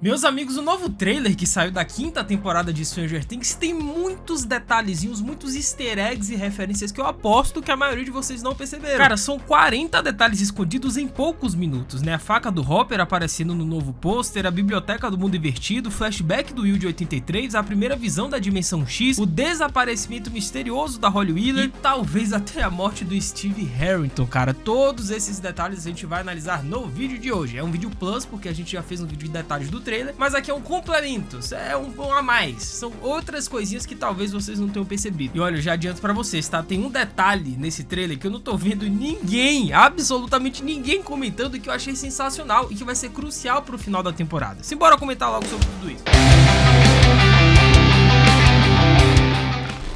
Meus amigos, o novo trailer que saiu da 5ª temporada de Stranger Things tem muitos detalhezinhos, muitos easter eggs e referências que eu aposto que a maioria de vocês não perceberam. Cara, são 40 detalhes escondidos em poucos minutos, né? A faca do Hopper aparecendo no novo pôster, a biblioteca do mundo invertido, o flashback do Will de 83, a primeira visão da Dimensão X, o desaparecimento misterioso da Holly Wheeler e talvez até a morte do Steve Harrington, cara. Todos esses detalhes a gente vai analisar no vídeo de hoje. É um vídeo plus porque a gente já fez um vídeo de detalhes do trailer, mas aqui é um complemento, é um a mais, são outras coisinhas que talvez vocês não tenham percebido. E olha, eu já adianto pra vocês, tá? Tem um detalhe nesse trailer que eu não tô vendo ninguém, absolutamente ninguém comentando, que eu achei sensacional e que vai ser crucial pro final da temporada. Simbora comentar logo sobre tudo isso.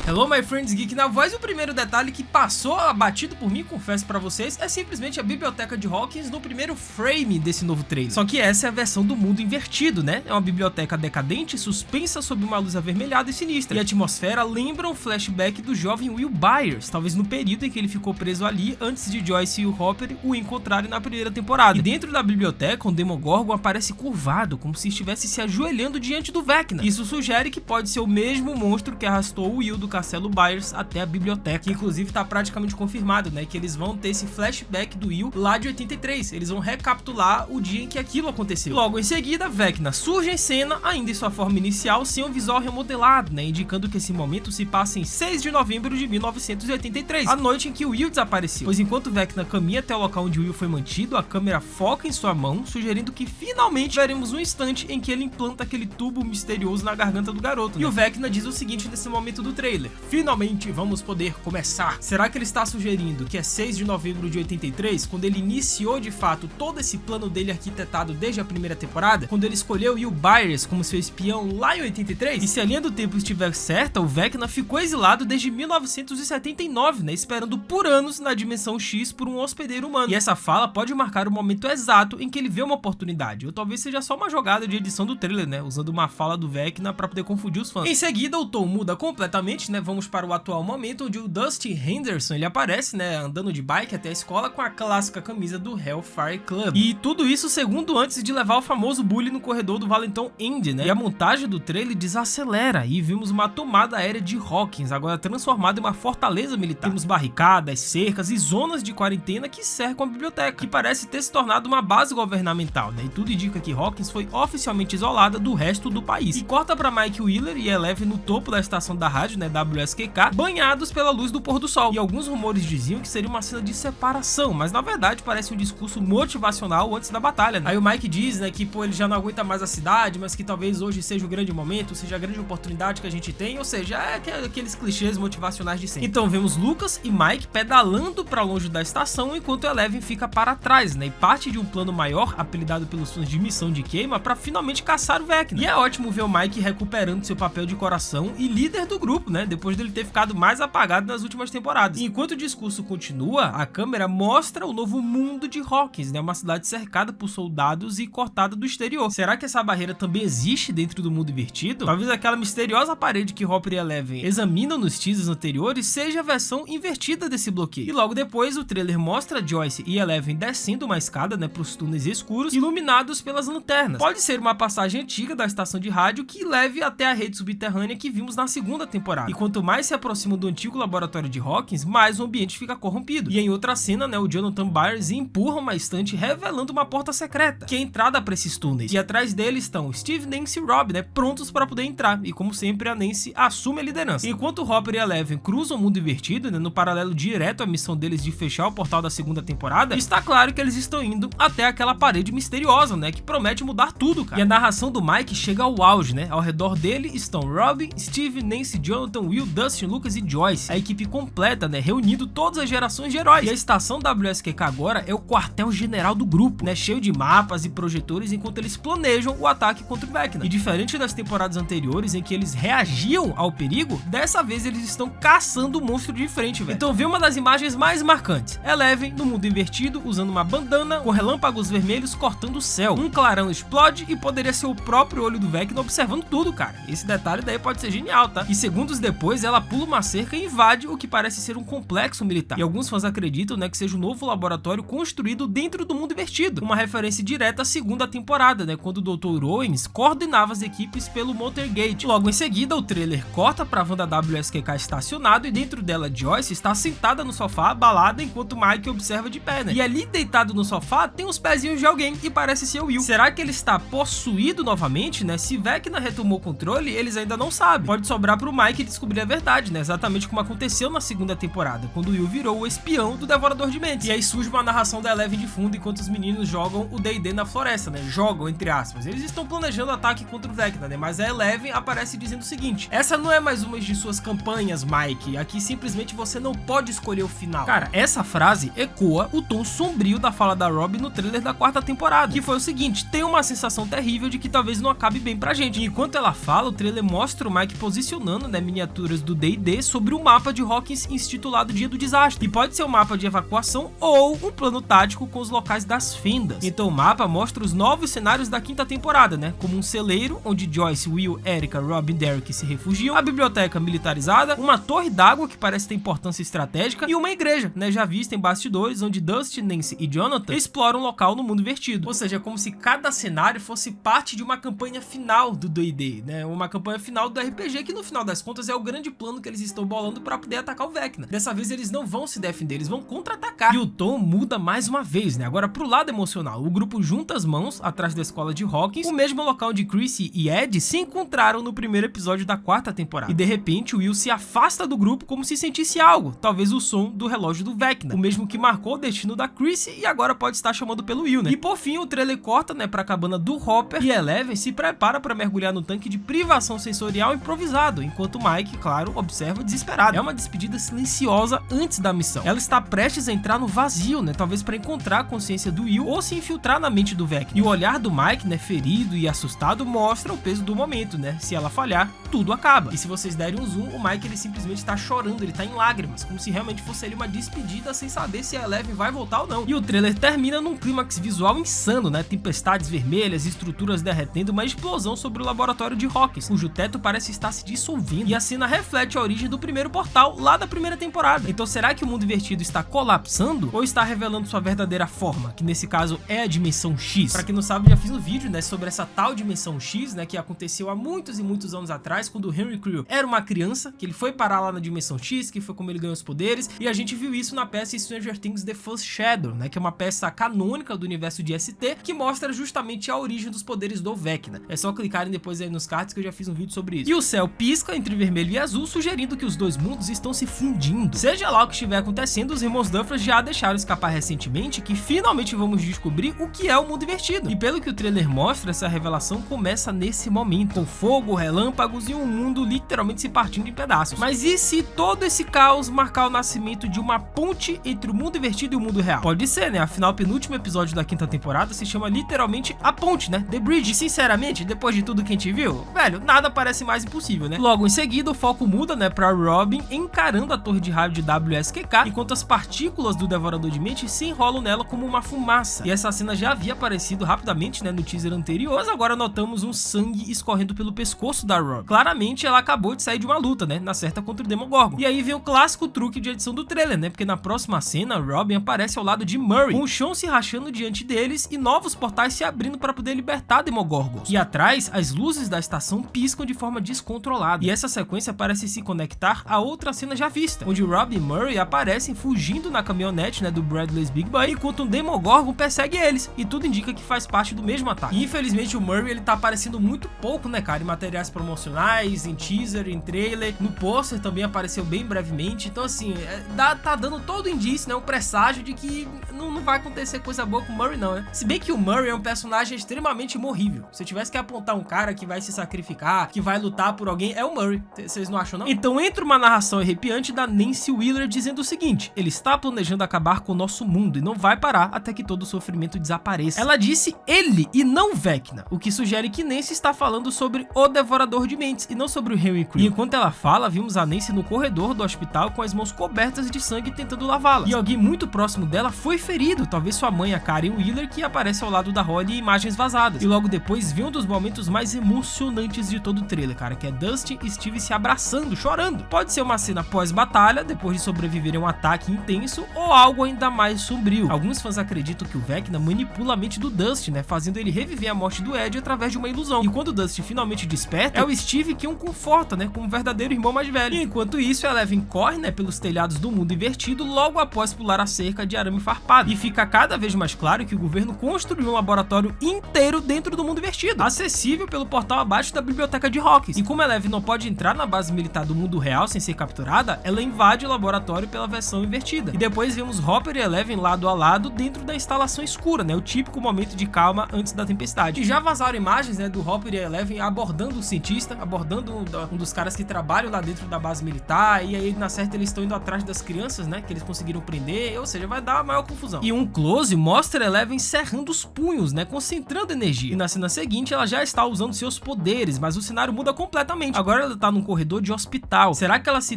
Hello my friends, Geek na voz. O primeiro detalhe que passou abatido por mim, confesso pra vocês, é simplesmente a biblioteca de Hawkins no primeiro frame desse novo trailer. Só que essa é a versão do mundo invertido, né? É uma biblioteca decadente, suspensa sob uma luz avermelhada e sinistra. E a atmosfera lembra um flashback do jovem Will Byers, talvez no período em que ele ficou preso ali antes de Joyce e o Hopper o encontrarem na primeira temporada. E dentro da biblioteca, um Demogorgon aparece curvado, como se estivesse se ajoelhando diante do Vecna. Isso sugere que pode ser o mesmo monstro que arrastou o Will do Castelo Byers até a biblioteca, que inclusive tá praticamente confirmado, né, que eles vão ter esse flashback do Will lá de 83, eles vão recapitular o dia em que aquilo aconteceu. Logo em seguida, Vecna surge em cena, ainda em sua forma inicial, sem um visual remodelado, né, indicando que esse momento se passa em 6 de novembro de 1983, a noite em que o Will desapareceu, pois enquanto Vecna caminha até o local onde o Will foi mantido, a câmera foca em sua mão, sugerindo que finalmente veremos um instante em que ele implanta aquele tubo misterioso na garganta do garoto, né? E o Vecna diz o seguinte nesse momento do trailer: finalmente vamos poder começar. Será que ele está sugerindo que é 6 de novembro de 83, quando ele iniciou de fato todo esse plano dele arquitetado desde a primeira temporada? Quando ele escolheu Will Byers como seu espião lá em 83? E se a linha do tempo estiver certa, o Vecna ficou exilado desde 1979, né? Esperando por anos na Dimensão X por um hospedeiro humano. E essa fala pode marcar o momento exato em que ele vê uma oportunidade. Ou talvez seja só uma jogada de edição do trailer, né? Usando uma fala do Vecna para poder confundir os fãs. Em seguida, o tom muda completamente, né? Vamos para o atual momento, onde o Dusty Henderson ele aparece, né, andando de bike até a escola com a clássica camisa do Hellfire Club. E tudo isso segundo antes de levar o famoso bully no corredor do Valenton End, né? E a montagem do trailer desacelera e vimos uma tomada aérea de Hawkins, agora transformada em uma fortaleza militar. Temos barricadas, cercas e zonas de quarentena que cercam a biblioteca, que parece ter se tornado uma base governamental, né? E tudo indica que Hawkins foi oficialmente isolada do resto do país. E corta para Mike Wheeler e Eleven no topo da estação da rádio, né, WSQK, banhados pela luz do pôr do sol. E alguns rumores diziam que seria uma cena de separação, mas na verdade parece um discurso motivacional antes da batalha, né? Aí o Mike diz, né, que pô, ele já não aguenta mais a cidade, mas que talvez hoje seja o grande momento, seja a grande oportunidade que a gente tem, ou seja, é aqueles clichês motivacionais de sempre. Então vemos Lucas e Mike pedalando para longe da estação, enquanto Eleven fica para trás, né, e parte de um plano maior, apelidado pelos fãs de Missão de Queima, para finalmente caçar o Vecna. E é ótimo ver o Mike recuperando seu papel de coração e líder do grupo, né, depois dele ter ficado mais apagado nas últimas temporadas. E enquanto o discurso continua, a câmera mostra o novo mundo de Hawkins, né? Uma cidade cercada por soldados e cortada do exterior. Será que essa barreira também existe dentro do mundo invertido? Talvez aquela misteriosa parede que Hopper e Eleven examinam nos teasers anteriores seja a versão invertida desse bloqueio. E logo depois o trailer mostra Joyce e Eleven descendo uma escada, né, pros túneis escuros, iluminados pelas lanternas. Pode ser uma passagem antiga da estação de rádio que leve até a rede subterrânea que vimos na segunda temporada. E quanto mais se aproxima do antigo laboratório de Hawkins, mais o ambiente fica corrompido. E em outra cena, né, o Jonathan Byers empurra uma estante revelando uma porta secreta, que é a entrada para esses túneis. E atrás dele estão Steve, Nancy e Rob, né, prontos para poder entrar. E como sempre, a Nancy assume a liderança. Enquanto Hopper e Eleven cruzam o mundo invertido, né, no paralelo direto à missão deles de fechar o portal da segunda temporada, está claro que eles estão indo até aquela parede misteriosa, né, que promete mudar tudo, cara. E a narração do Mike chega ao auge, né? Ao redor dele estão Robin, Steve, Nancy, Jonathan, Will, Dustin, Lucas e Joyce, a equipe completa, né, reunindo todas as gerações de heróis. E a estação WSQK agora é o quartel-general do grupo, né, cheio de mapas e projetores enquanto eles planejam o ataque contra o Vecna. E diferente das temporadas anteriores em que eles reagiam ao perigo, dessa vez eles estão caçando o monstro de frente, velho. Então vê uma das imagens mais marcantes: Eleven no mundo invertido usando uma bandana com relâmpagos vermelhos cortando o céu. Um clarão explode e poderia ser o próprio olho do Vecna observando tudo, cara. Esse detalhe daí pode ser genial, tá? E segundos depois depois ela pula uma cerca e invade o que parece ser um complexo militar. E alguns fãs acreditam, né, que seja um novo laboratório construído dentro do mundo invertido, uma referência direta à segunda temporada, né, quando o Dr. Owens coordenava as equipes pelo Motorgate. Logo em seguida, o trailer corta pra van da WSQK estacionado e dentro dela Joyce está sentada no sofá, abalada, enquanto Mike observa de pé, né? E ali deitado no sofá tem os pezinhos de alguém e parece ser o Will. Será que ele está possuído novamente, né? Se Vecna retomou o controle, eles ainda não sabem. Pode sobrar pro Mike descobrir a verdade, né? Exatamente como aconteceu na segunda temporada, quando o Will virou o espião do Devorador de Mentes. E aí surge uma narração da Eleven de fundo enquanto os meninos jogam o D&D na floresta, né? Jogam, entre aspas. Eles estão planejando ataque contra o Vecna, né? Mas a Eleven aparece dizendo o seguinte: essa não é mais uma de suas campanhas, Mike. Aqui simplesmente você não pode escolher o final. Cara, essa frase ecoa o tom sombrio da fala da Robbie no trailer da quarta temporada, que foi o seguinte: tem uma sensação terrível de que talvez não acabe bem pra gente. E enquanto ela fala, o trailer mostra o Mike posicionando, né, miniaturas do D&D sobre o mapa de Hawkins intitulado Dia do Desastre, e pode ser um mapa de evacuação ou um plano tático com os locais das fendas. Então o mapa mostra os novos cenários da quinta temporada, né, como um celeiro onde Joyce, Will, Erica, Rob e Derek se refugiam, a biblioteca militarizada, uma torre d'água que parece ter importância estratégica e uma igreja, né, já vista em bastidores, onde Dusty, Nancy e Jonathan exploram um local no mundo invertido. Ou seja, como se cada cenário fosse parte de uma campanha final do D&D, né, uma campanha final do RPG, que no final das contas é o grande plano que eles estão bolando para poder atacar o Vecna. Dessa vez eles não vão se defender, eles vão contra-atacar. E o tom muda mais uma vez, né, agora pro lado emocional. O grupo junta as mãos atrás da escola de Hawkins, o mesmo local onde Chrissy e Ed se encontraram no primeiro episódio da quarta temporada. E de repente o Will se afasta do grupo como se sentisse algo, talvez o som do relógio do Vecna, o mesmo que marcou o destino da Chrissy e agora pode estar chamando pelo Will, né? E por fim o trailer corta, né, pra cabana do Hopper e Eleven se prepara para mergulhar no tanque de privação sensorial improvisado, enquanto Mike, claro, observa desesperado. É uma despedida silenciosa antes da missão. Ela está prestes a entrar no vazio, né, talvez para encontrar a consciência do Will ou se infiltrar na mente do Vecna. E o olhar do Mike, né, ferido e assustado, mostra o peso do momento, né? Se ela falhar, tudo acaba. E se vocês derem um zoom, o Mike ele simplesmente está chorando, ele tá em lágrimas, como se realmente fosse ele uma despedida sem saber se a Eleven vai voltar ou não. E o trailer termina num clímax visual insano, né? Tempestades vermelhas, estruturas derretendo, uma explosão sobre o laboratório de Hawkins, cujo teto parece estar se dissolvendo. E a cena reflete a origem do primeiro portal lá da primeira temporada. Então será que o mundo invertido está colapsando ou está revelando sua verdadeira forma, que nesse caso é a dimensão X? Pra quem não sabe, já fiz um vídeo, né, sobre essa tal dimensão X, né, que aconteceu há muitos e muitos anos atrás, quando o Henry Creel era uma criança, que ele foi parar lá na dimensão X, que foi como ele ganhou os poderes, e a gente viu isso na peça Stranger Things The First Shadow, né, que é uma peça canônica do universo de ST, que mostra justamente a origem dos poderes do Vecna. É só clicarem depois aí nos cards que eu já fiz um vídeo sobre isso. E o céu pisca entre vermelho e azul, sugerindo que os dois mundos estão se fundindo. Seja lá o que estiver acontecendo, os irmãos Duffer já deixaram escapar recentemente que finalmente vamos descobrir o que é o mundo invertido. E pelo que o trailer mostra, essa revelação começa nesse momento, com fogo, relâmpagos e um mundo literalmente se partindo em pedaços. Mas e se todo esse caos marcar o nascimento de uma ponte entre o mundo invertido e o mundo real? Pode ser, né? Afinal, o penúltimo episódio da quinta temporada se chama literalmente A Ponte, né? The Bridge. E sinceramente, depois de tudo que a gente viu, velho, nada parece mais impossível, né? Logo em seguida, o foco muda, né, pra Robin encarando a torre de raio de WSQK, enquanto as partículas do Devorador de Mentes se enrolam nela como uma fumaça. E essa cena já havia aparecido rapidamente, né, no teaser anterior, mas agora notamos um sangue escorrendo pelo pescoço da Robin. Claramente, ela acabou de sair de uma luta, né, na certa contra o Demogorgon. E aí vem o clássico truque de edição do trailer, né, porque na próxima cena, Robin aparece ao lado de Murray, com o chão se rachando diante deles e novos portais se abrindo para poder libertar Demogorgons. E atrás, as luzes da estação piscam de forma descontrolada. E essa sequência parece se conectar a outra cena já vista, onde Robin e Murray aparecem fugindo na caminhonete, né, do Bradley's Big Bang, enquanto um Demogorgon persegue eles, e tudo indica que faz parte do mesmo ataque. E, infelizmente, o Murray ele tá aparecendo muito pouco, né, cara, em materiais promocionais, em teaser, em trailer, no pôster também apareceu bem brevemente. Então, assim, tá dando todo indício, né, um presságio de que não vai acontecer coisa boa com o Murray, não, né? Se bem que o Murray é um personagem extremamente morrível. Se eu tivesse que apontar um cara que vai se sacrificar, que vai lutar por alguém, é o Murray. Vocês não acham, não? Então entra uma narração arrepiante da Nancy Wheeler dizendo o seguinte: ele está planejando acabar com o nosso mundo e não vai parar até que todo o sofrimento desapareça. Ela disse ele e não Vecna, o que sugere que Nancy está falando sobre o Devorador de Mentes e não sobre o Henry Creel. E enquanto ela fala, vimos a Nancy no corredor do hospital com as mãos cobertas de sangue tentando lavá-las. E alguém muito próximo dela foi ferido, talvez sua mãe, a Karen Wheeler, que aparece ao lado da Holly em imagens vazadas. E logo depois vem um dos momentos mais emocionantes de todo o trailer, cara, que é Dusty e Steve se abraçando abraçando, chorando. Pode ser uma cena pós-batalha, depois de sobreviverem a um ataque intenso, ou algo ainda mais sombrio. Alguns fãs acreditam que o Vecna manipula a mente do Dusty, né, fazendo ele reviver a morte do Ed através de uma ilusão. E quando o Dusty finalmente desperta, é o Steve que o conforta, né, como um verdadeiro irmão mais velho. E enquanto isso, Eleven corre, né, pelos telhados do mundo invertido logo após pular a cerca de arame farpado. E fica cada vez mais claro que o governo construiu um laboratório inteiro dentro do mundo invertido, acessível pelo portal abaixo da biblioteca de Hawkins. E como Eleven não pode entrar na base militar do mundo real sem ser capturada, ela invade o laboratório pela versão invertida. E depois vemos Hopper e Eleven lado a lado dentro da instalação escura, né, o típico momento de calma antes da tempestade. E já vazaram imagens, né, do Hopper e Eleven abordando o cientista, abordando um dos caras que trabalham lá dentro da base militar, e aí na certa eles estão indo atrás das crianças, né, que eles conseguiram prender, ou seja, vai dar a maior confusão. E um close mostra Eleven cerrando os punhos, né, concentrando energia. E na cena seguinte ela já está usando seus poderes, mas o cenário muda completamente. Agora ela tá num corredor de hospital. Será que ela se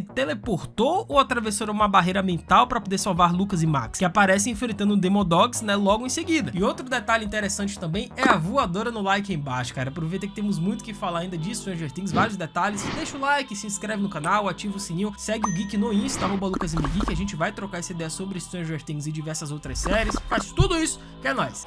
teleportou ou atravessou uma barreira mental para poder salvar Lucas e Max, que aparecem enfrentando o Demodogs, né, logo em seguida? E outro detalhe interessante também é a voadora no like aí embaixo, cara. Aproveita que temos muito que falar ainda de Stranger Things, vários detalhes. Deixa o like, se inscreve no canal, ativa o sininho, segue o Geek no Insta, @LucasMGeek, a gente vai trocar essa ideia sobre Stranger Things e diversas outras séries. Faz tudo isso, que é nóis.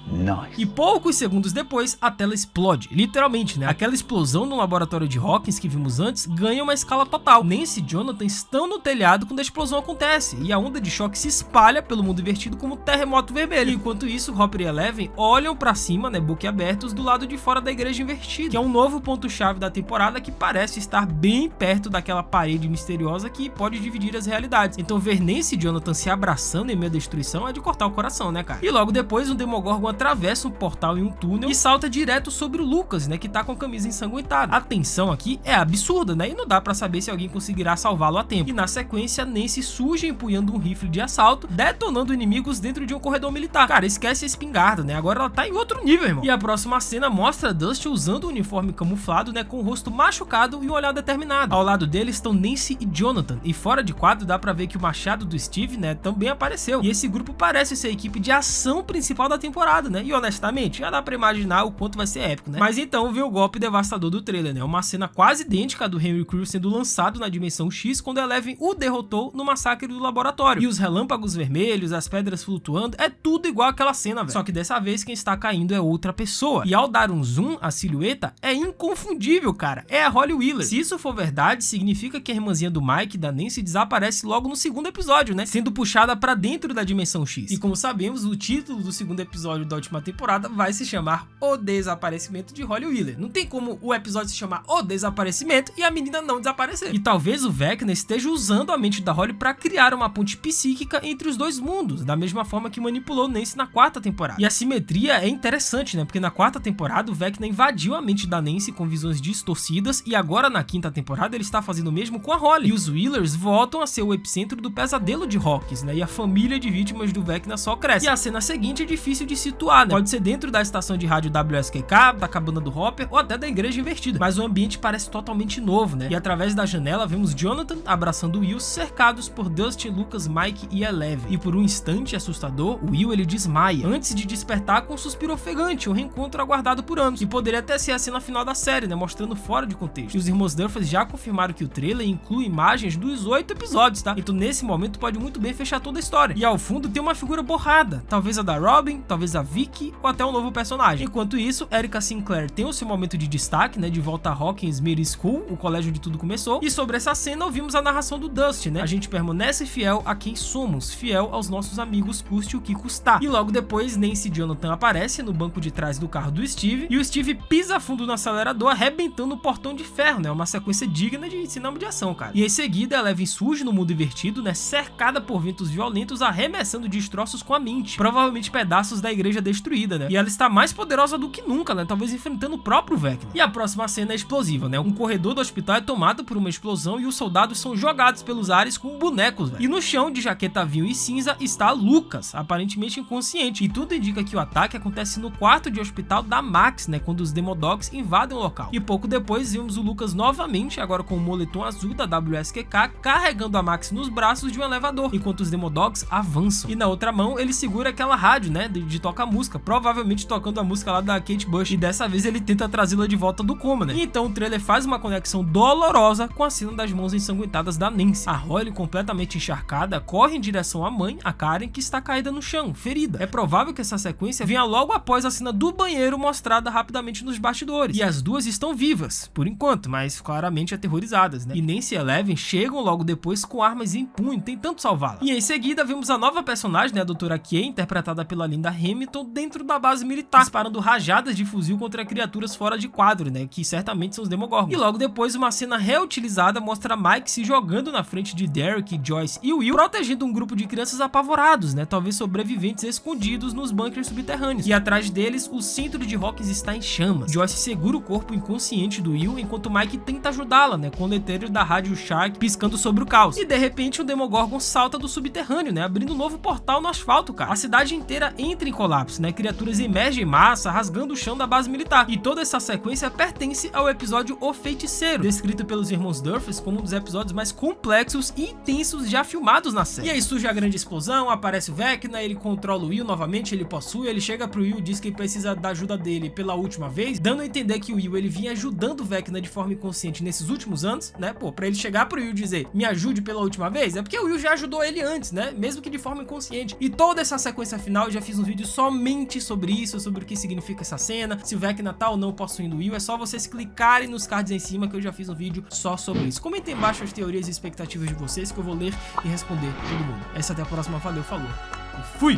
Nice. E poucos segundos depois, a tela explode, literalmente, né? Aquela explosão no laboratório de Hawkins que vimos antes ganha uma escala total. Nancy e Jonathan estão no telhado quando a explosão acontece, e a onda de choque se espalha pelo mundo invertido como um terremoto vermelho. E enquanto isso, Hopper e Eleven olham pra cima, né, boquiabertos, do lado de fora da igreja invertida, que é um novo ponto-chave da temporada que parece estar bem perto daquela parede misteriosa que pode dividir as realidades. Então ver Nancy e Jonathan se abraçando em meio à destruição é de cortar o coração, né, cara? E logo depois, um Demogorgon atravessa um portal em um túnel e salta direto sobre o Lucas, né, que tá com a camisa ensanguentada. A tensão aqui é absurda, né, e não dá pra saber se alguém conseguirá salvá-lo a tempo. E na sequência, Nancy surge empunhando um rifle de assalto, detonando inimigos dentro de um corredor militar. Cara, esquece a espingarda, né, agora ela tá em outro nível, irmão. E a próxima cena mostra Dusty usando o uniforme camuflado, né, com o rosto machucado e um olhar determinado. Ao lado dele estão Nancy e Jonathan, e fora de quadro dá pra ver que o machado do Steve, né, também apareceu. E esse grupo parece ser a equipe de ação principal da temporada, né, e honestamente, já dá pra imaginar o quanto vai ser épico, né? Mas então vem o golpe devastador do trailer, né? Uma cena quase idêntica à do Henry Crew sendo lançado na Dimensão X quando Eleven o derrotou no massacre do laboratório. E os relâmpagos vermelhos, as pedras flutuando, é tudo igual àquela cena, velho. Só que dessa vez quem está caindo é outra pessoa. E ao dar um zoom, a silhueta é inconfundível, cara. É a Holly Wheeler. Se isso for verdade, significa que a irmãzinha do Mike, da Nancy, desaparece logo no segundo episódio, né? Sendo puxada pra dentro da Dimensão X. E como sabemos, o título do segundo episódio da última temporada vai se chamar O Desaparecimento de Holly Wheeler. Não tem como o episódio se chamar O Desaparecimento e a menina não desaparecer. E talvez o Vecna esteja usando a mente da Holly para criar uma ponte psíquica entre os dois mundos, da mesma forma que manipulou Nancy na quarta temporada. E a simetria é interessante, né? Porque na quarta temporada o Vecna invadiu a mente da Nancy com visões distorcidas e agora na quinta temporada ele está fazendo o mesmo com a Holly. E os Wheelers voltam a ser o epicentro do pesadelo de Hawkins, né? E a família de vítimas do Vecna só cresce. E a cena seguinte é difícil de situar, né? Pode ser dentro da estação de rádio WSQK, da cabana do Hopper ou até da igreja invertida, mas o ambiente parece totalmente novo, né? E através da janela vemos Jonathan abraçando Will, cercados por Dusty, Lucas, Mike e Eleven. E por um instante assustador, Will ele desmaia, antes de despertar com um suspiro ofegante, um reencontro aguardado por anos. E poderia até ser a cena final da série, né? Mostrando fora de contexto. E os irmãos Duffers já confirmaram que o trailer inclui imagens dos 8 episódios, tá? Então nesse momento pode muito bem fechar toda a história. E ao fundo tem uma figura borrada, talvez a da Robin, talvez a Vicky ou até um novo personagem. Enquanto isso, Erica Sinclair tem o seu momento de destaque, né, de volta a Hawkins Middle School, o colégio onde tudo começou, e sobre essa cena ouvimos a narração do Dusty, né, a gente permanece fiel a quem somos, fiel aos nossos amigos, custe o que custar. E logo depois, Nancy e Jonathan aparecem no banco de trás do carro do Steve, e o Steve pisa fundo no acelerador, arrebentando o portão de ferro, né, uma sequência digna de cinema de ação, cara. E em seguida, Eleven surge no mundo invertido, né, cercada por ventos violentos, arremessando destroços com a mente, provavelmente pedaços da igreja destruída, né, e ela está mais poderosa do que nunca, né? Talvez enfrentando o próprio Vecna. E a próxima cena é explosiva, né? Um corredor do hospital é tomado por uma explosão e os soldados são jogados pelos ares com bonecos, velho. E no chão, de jaqueta vinho e cinza, está Lucas, aparentemente inconsciente. E tudo indica que o ataque acontece no quarto de hospital da Max, né? Quando os Demodogs invadem o local. E pouco depois vimos o Lucas novamente, agora com o moletom azul da WSQK, carregando a Max nos braços de um elevador, enquanto os Demodogs avançam. E na outra mão, ele segura aquela rádio, né? De toca música, provavelmente tocando a música lá da Kate Bush, e dessa vez ele tenta trazê-la de volta do coma, né? E então o trailer faz uma conexão dolorosa com a cena das mãos ensanguentadas da Nancy. A Holly, completamente encharcada, corre em direção à mãe, a Karen, que está caída no chão, ferida. É provável que essa sequência venha logo após a cena do banheiro mostrada rapidamente nos bastidores, e as duas estão vivas, por enquanto, mas claramente aterrorizadas, né? E Nancy e Eleven chegam logo depois com armas em punho, tentando salvá-la. E em seguida vemos a nova personagem, né, a Doutora Kay, interpretada pela Linda Hamilton, dentro da base militar, disparando rajadas de fuzil contra criaturas fora de quadro, né, que certamente são os Demogorgons. E logo depois uma cena reutilizada mostra Mike se jogando na frente de Derek, Joyce e Will, protegendo um grupo de crianças apavorados, né, talvez sobreviventes escondidos nos bunkers subterrâneos. E atrás deles, o centro de Hawkins está em chamas. Joyce segura o corpo inconsciente do Will, enquanto Mike tenta ajudá-la, né, com o letreiro da Rádio Shark piscando sobre o caos. E de repente o Demogorgon salta do subterrâneo, né, abrindo um novo portal no asfalto, cara. A cidade inteira entra em colapso, né, criaturas emergem em massa, rasgando o chão da base militar. E toda essa sequência pertence ao episódio O Feiticeiro, descrito pelos irmãos Durfus como um dos episódios mais complexos e intensos já filmados na série. E aí surge a grande explosão, aparece o Vecna, ele controla o Will novamente, ele possui, ele chega pro Will e diz que precisa da ajuda dele pela última vez, dando a entender que o Will ele vinha ajudando o Vecna de forma inconsciente nesses últimos anos, né, pô, pra ele chegar pro Will e dizer, me ajude pela última vez, é porque o Will já ajudou ele antes, né, mesmo que de forma inconsciente. E toda essa sequência final, eu já fiz um vídeo somente sobre isso, sobre o que significa essa cena, se o Vecna tá ou não possuindo o Will, é só vocês clicarem nos cards em cima que eu já fiz um vídeo só sobre isso. Comentem embaixo as teorias e expectativas de vocês que eu vou ler e responder todo mundo. Essa até a próxima, valeu, falou e fui!